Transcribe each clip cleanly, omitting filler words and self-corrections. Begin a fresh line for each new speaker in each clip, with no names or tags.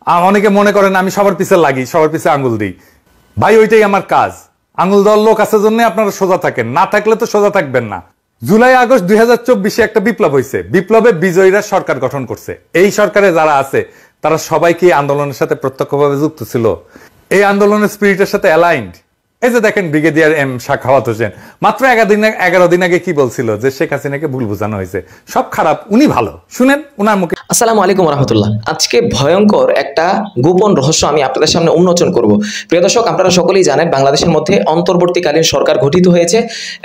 অনেকে মনে করেন আমি সবার পিছে লাগি, সবার পিছে আঙ্গুল দিই। ভাই ওইটাই আমার কাজ। আঙ্গুল দেওয়ার লোক আছে জন্য আপনারা সোজা থাকেন, না থাকলে তো সোজা থাকবেন না। জুলাই আগস্ট 2024 একটা বিপ্লব হয়েছে। বিপ্লবে বিজয়ীরা সরকার গঠন করছে। এই সরকারে যারা আছে তারা সবাই কি আন্দোলনের সাথে প্রত্যক্ষভাবে যুক্ত ছিল? এই আন্দোলনের স্পিরিটের সাথে অ্যালাইন্ড? এই যে দেখেন ব্রিগেডিয়ার এম সাখাওয়াত হোসেন মাত্র 11 দিন আগে কি বলছিল যে শেখ হাসিনাকে ভুল বোঝানো হয়েছে, সব খারাপ, উনি ভালো। শুনেন ওনার মুখে।
আসসালামু আলাইকুম রাহমাতুল্লাহ। আজকে ভয়ঙ্কর একটা গোপন রহস্য আমি আপনাদের সামনে উন্মোচন করব। প্রিয় দর্শক, আপনারা সকলেই জানেন বাংলাদেশের মধ্যে অন্তর্বর্তীকালীন সরকার গঠিত হয়েছে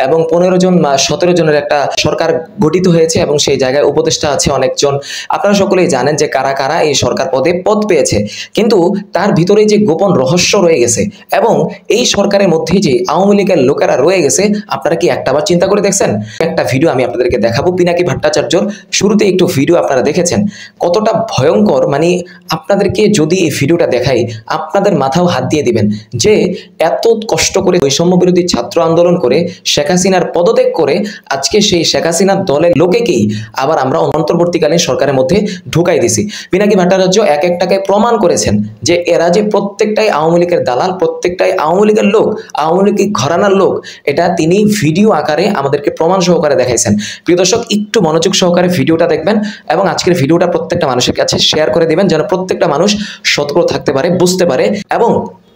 এবং 17 জনের একটা সরকার গঠিত হয়েছে এবং সেই জায়গায় উপদেষ্টা আছে অনেকজন। আপনারা সকলেই জানেন যে কারা কারা এই সরকার পদে পদ পেয়েছে, কিন্তু তার ভিতরে যে গোপন রহস্য রয়ে গেছে এবং এই সরকারের মধ্যে যে আওয়ামী লীগের লোকেরা রয়ে গেছে, আপনারা কি একটাবার চিন্তা করে দেখছেন? একটা ভিডিও আমি আপনাদেরকে দেখাবো, পিনাকি ভট্টাচার্যর। শুরুতে একটু ভিডিও আপনারা দেখেছেন, কতটা ভয়ঙ্কর। মানে আপনাদেরকে যদি এই ভিডিওটা দেখাই, আপনাদের মাথাও হাত দিয়ে দিবেন যে এত কষ্ট করে বৈষম্য বিরোধী ছাত্র আন্দোলন করে শেখ হাসিনার পদত্যাগ করে আজকে সেই শেখ হাসিনার দলের লোকেকেই আবার আমরা অন্তর্বর্তীকালীন সরকারের মধ্যে ঢুকাই দিছি। পিনাকি ভট্টাচার্য এক একটাকে প্রমাণ করেছেন যে এরা যে প্রত্যেকটাই আওয়ামী লীগের দালাল, প্রত্যেকটাই আওয়ামী লীগের লোক, আওয়ামী লীগ ঘরানার লোক। এটা তিনি ভিডিও আকারে আমাদেরকে প্রমাণ সহকারে দেখাইছেন। প্রিয় দর্শক, একটু মনোযোগ সহকারে ভিডিওটা দেখবেন এবং আজকের ভিডিওটা প্রত্যেকটা মানুষের কাছে শেয়ার করে দিবেন, যেন প্রত্যেকটা মানুষ সতর্ক থাকতে পারে, বুঝতে পারে এবং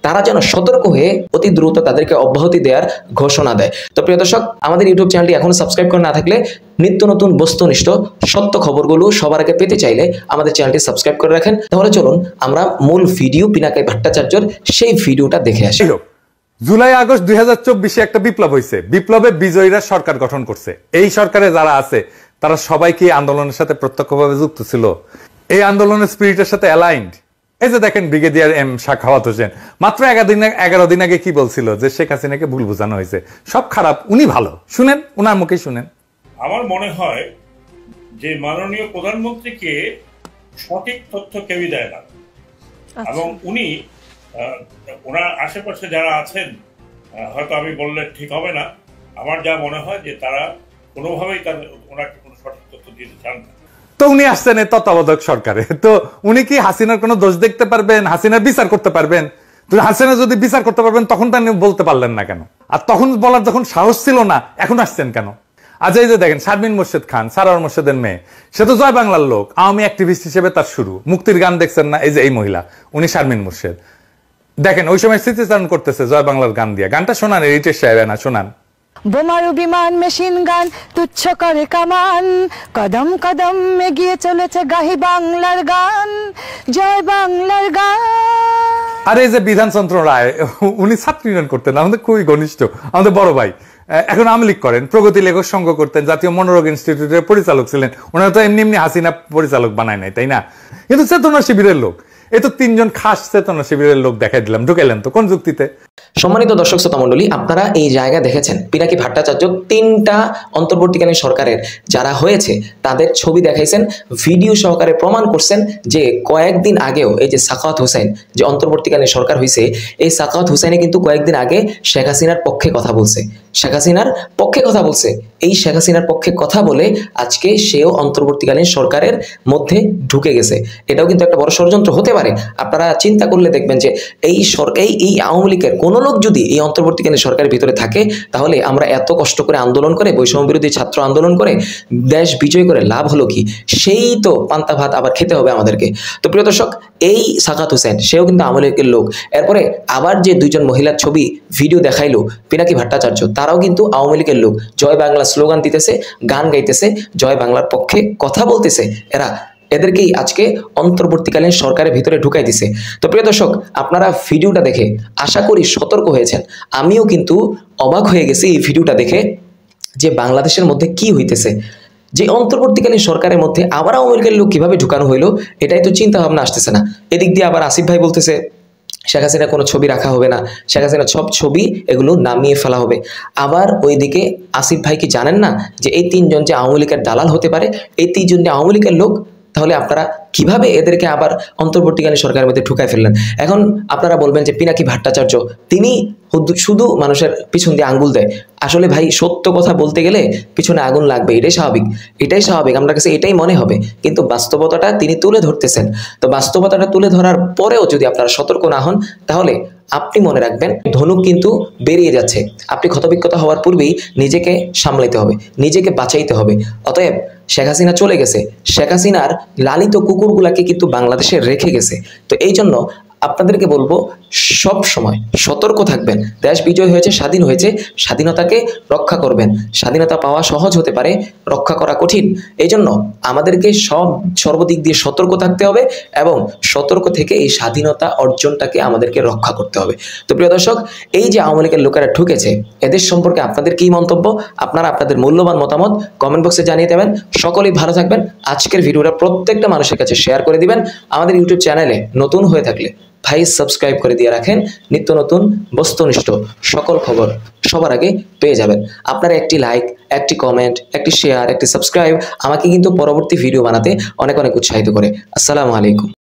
তারা যেন সতর্ক হয়ে অতি দ্রুত তাদেরকে অব্যাহতি দেওয়ার ঘোষণা দেয়। তো প্রিয় দর্শক, আমাদের ইউটিউব চ্যানেলটি এখনো সাবস্ক্রাইব করে না থাকলে নিত্য নতুন বস্তুনিষ্ঠ সত্য খবরগুলো সবার আগে পেতে চাইলে আমাদের চ্যানেলটি সাবস্ক্রাইব করে রাখেন। তাহলে চলুন আমরা মূল ভিডিও পিনাকি ভট্টাচার্যর সেই ভিডিওটা দেখে আসি।
জুলাই আগস্ট 2024 একটা বিপ্লব হয়েছে। বিপ্লবে বিজয়ীরা সরকার গঠন করছে। এই সরকারে যারা আছে তারা সবাই কি আন্দোলনের সাথে প্রত্যক্ষভাবে যুক্ত ছিল? এই আন্দোলনের স্পিরিটের সাথে অ্যালাইন্ড? এই যে দেখেন ব্রিগেডিয়ার এম সাখাওয়াত হোসেন মাত্র 11 দিন আগে কি বলছিল যে শেখ হাসিনাকে ভুল বোঝানো হয়েছে, সব খারাপ, উনি ভালো। শুনেন ওনার মুখে, শুনেন।
আমার মনে হয় যে মাননীয় প্রধানমন্ত্রীকে সঠিক তথ্য কেউই দেয় না এবং উনি ওনার আশেপাশে যারা আছেন, হয়তো আমি বললে ঠিক হবে না, আমার যা মনে হয় যে তারা কোনোভাবেই ওনাকে কোনো সঠিক তথ্য দিতে চান না।
তো উনি আসছেন এই তত্ত্বাবধায়ক সরকারে, তো উনি কি হাসিনার কোনো দোষ দেখতে পারবেন? হাসিনার বিচার করতে পারবেন? তো হাসিনা যদি বিচার করতে পারবেন তখন তো বলতে পারলেন না কেন? আর তখন বলার যখন সাহস ছিল না, এখন আসছেন কেন? আজ এই যে দেখেন শারমিন মোর্শেদ খান, সারার মোর্শেদের মেয়ে, সে তো জয় বাংলার লোক, আওয়ামী অ্যাক্টিভিস্ট হিসেবে তার শুরু। মুক্তির গান দেখছেন না? এই যে এই মহিলা, উনি শারমিন মোর্শেদ। দেখেন ওই সময় স্মৃতিচারণ করতেছে জয় বাংলার গান দিয়ে। গানটা শোনান, রিটেশ সাহেব না শোনান।
বোমারু বিমান মেশিন গান তুচ্ছ করে কামান, কদম কদম এগিয়ে চলেছে গাহি বাংলার গান, জয় বাংলার গান।
আর এই যে বিধানচন্দ্র রায়, উনি ছাত্র ইউনিয়ন করতেন, আমাদের খুবই ঘনিষ্ঠ, আমাদের বড় ভাই। এখন আওয়ামী লীগ করেন, প্রগতি লেখক সংঘ করতেন, জাতীয় মনোরোগ ইনস্টিটিউটের পরিচালক ছিলেন। ওনারা তো এমনি এমনি হাসিনা পরিচালক বানায় নাই, তাই না? কিন্তু চেতনা শিবিরের লোক। এই তো 3 জন খাস চেতনা শিবিরের লোক দেখাই দিলাম, ঢুকাইলেন তো কোন যুক্তিতে?
সম্মানিত দর্শক শ্রোতা মণ্ডলী, আপনারা এই জায়গা দেখেছেন পিনাকি ভট্টাচার্য 3টা অন্তর্বর্তীকালীন সরকারের যারা হয়েছে তাদের ছবি দেখাইছেন, ভিডিও সহকারে প্রমাণ করছেন যে কয়েকদিন আগেও এই যে সাখাওয়াত হোসেন যে অন্তর্বর্তীকালীন সরকার হয়েছে, এই সাখাওয়াত হোসেনে কিন্তু কয়েকদিন আগে শেখ হাসিনার পক্ষে কথা বলছে, শেখ হাসিনার পক্ষে কথা বলছে। এই শেখ হাসিনার পক্ষে কথা বলে আজকে সেও অন্তর্বর্তীকালীন সরকারের মধ্যে ঢুকে গেছে। এটাও কিন্তু একটা বড় ষড়যন্ত্র হতে পারে। আপনারা চিন্তা করলে দেখবেন যে এই আওয়ামী লীগের কোনো লোক যদি এই অন্তর্বর্তীকালীন সরকারের ভিতরে থাকে, তাহলে আমরা এত কষ্ট করে আন্দোলন করে, বৈষম্য বিরোধী ছাত্র আন্দোলন করে দেশ বিজয় করে লাভ হলো কি? সেই তো পান্তা ভাত আবার খেতে হবে আমাদেরকে। তো প্রিয় দর্শক, এই সাখাওয়াত হোসেন সেও কিন্তু আওয়ামী লীগের লোক। এরপরে আবার যে 2জন মহিলার ছবি ভিডিও দেখাইলো পিনাকি ভট্টাচার্য, তারাও কিন্তু আওয়ামী লীগের লোক। জয় বাংলা স্লোগান দিতেছে, গান গাইতেছে, জয় বাংলার পক্ষে কথা বলতেছে। এদেরকেই আজকে অন্তর্বর্তীকালীন সরকারের ভিতরে ঢুকাই দিছে। তো প্রিয় দর্শক, আপনারা ভিডিওটা দেখে আশা করি সতর্ক হয়েছেন। আমিও কিন্তু অবাক হয়ে গেছি এই ভিডিওটা দেখে যে বাংলাদেশের মধ্যে কি হইতেছে, যে অন্তর্বর্তীকালীন সরকারের মধ্যে আবার আওয়ামী লীগের লোক কিভাবে ঢুকানো হইলো, এটাই তো চিন্তা ভাবনা আসতেছে না। এদিক দিয়ে আবার আসিফ ভাই বলতেছে শেখ হাসিনা কোনো ছবি রাখা হবে না, শেখ হাসিনা সব ছবি এগুলো নামিয়ে ফেলা হবে। আবার ওইদিকে আসিফ ভাই কি জানেন না যে এই 3 জন যে আওয়ামী লীগের দালাল হতে পারে, এই 3 জন যে আওয়ামী লীগের লোক, তাহলে আপনারা কিভাবে এদেরকে আবার অন্তর্বর্তীকালীন সরকারের মধ্যে ঢুকায় ফেললেন? এখন আপনারা বলবেন যে পিনাকি ভট্টাচার্য তিনি শুধু মানুষের পিছন দিয়ে আঙ্গুল দেয়। আসলে ভাই সত্য কথা বলতে গেলে পিছনে আগুন লাগবে, এটাই স্বাভাবিক, আমার কাছে এটাই মনে হবে। কিন্তু বাস্তবতাটা তিনি তুলে ধরতেছেন। তো বাস্তবতাটা তুলে ধরার পরেও যদি আপনারা সতর্ক না হন, তাহলে আপনি মনে রাখবেন ধনুক কিন্তু বেরিয়ে যাচ্ছে। আপনি ক্ষতবিক্ষত হওয়ার পূর্বেই নিজেকে সামলাতে হবে, নিজেকে বাঁচাইতে হবে। অতএব শেখ হাসিনা চলে গেছে, শেখ হাসিনার লালিত কুকুরগুলাকে কিন্তু বাংলাদেশে রেখে গেছে। তো এই জন্য আপনাদেরকে বলবো সব সময় সতর্ক থাকবেন। দেশ বিজয় হয়েছে, স্বাধীন হয়েছে, স্বাধীনতাকে রক্ষা করবেন। স্বাধীনতা পাওয়া সহজ হতে পারে, রক্ষা করা কঠিন। এই জন্য আমাদেরকে সর্বদিক দিয়ে সতর্ক থাকতে হবে এবং সতর্ক থেকে এই স্বাধীনতা অর্জনটাকে আমাদেরকে রক্ষা করতে হবে। তো প্রিয় দর্শক, এই যে আওয়ামী লীগের লোকেরা ঢুকেছে, এদের সম্পর্কে আপনাদের কি মন্তব্য? আপনারা আপনাদের মূল্যবান মতামত কমেন্ট বক্সে জানিয়ে দেবেন। সকলেই ভালো থাকবেন। আজকের ভিডিওটা প্রত্যেকটা মানুষের কাছে শেয়ার করে দিবেন। আমাদের ইউটিউব চ্যানেলে নতুন হয়ে থাকলে ভাই সাবস্ক্রাইব করে দিয়ে রাখেন। নিত্য নতুন বস্তুনিষ্ঠ সকল খবর সবার আগে পেয়ে যাবেন। আপনার একটি লাইক, একটি কমেন্ট, একটি শেয়ার, একটি সাবস্ক্রাইব আমাকে কিন্তু পরবর্তী ভিডিও বানাতে অনেক উৎসাহিত করে। আসসালামু আলাইকুম।